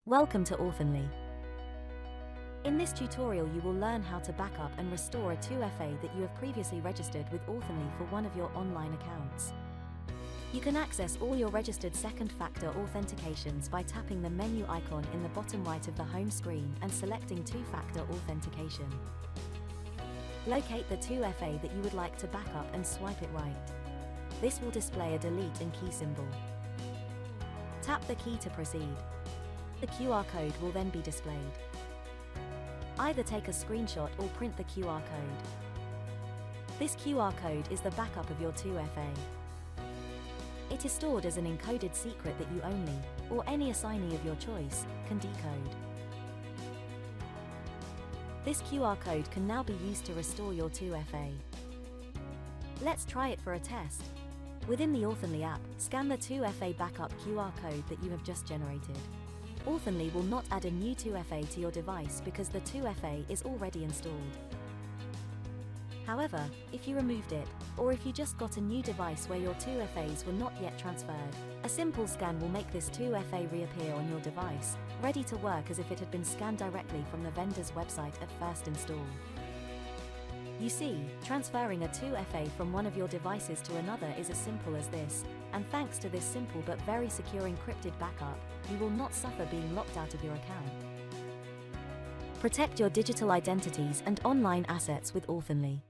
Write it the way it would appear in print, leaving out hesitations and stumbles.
Welcome to Authenly. In this tutorial you will learn how to backup and restore a 2FA that you have previously registered with Authenly for one of your online accounts. You can access all your registered second-factor authentications by tapping the menu icon in the bottom right of the home screen and selecting two-factor authentication. Locate the 2FA that you would like to backup and swipe it right. This will display a delete and key symbol. Tap the key to proceed. The QR code will then be displayed. Either take a screenshot or print the QR code. This QR code is the backup of your 2FA. It is stored as an encoded secret that you only, or any assignee of your choice, can decode. This QR code can now be used to restore your 2FA. Let's try it for a test. Within the Authenly app, scan the 2FA backup QR code that you have just generated. Authenly will not add a new 2FA to your device because the 2FA is already installed. However, if you removed it, or if you just got a new device where your 2FAs were not yet transferred, a simple scan will make this 2FA reappear on your device, ready to work as if it had been scanned directly from the vendor's website at first install. You see, transferring a 2FA from one of your devices to another is as simple as this, and thanks to this simple but very secure encrypted backup, you will not suffer being locked out of your account. Protect your digital identities and online assets with Authenly.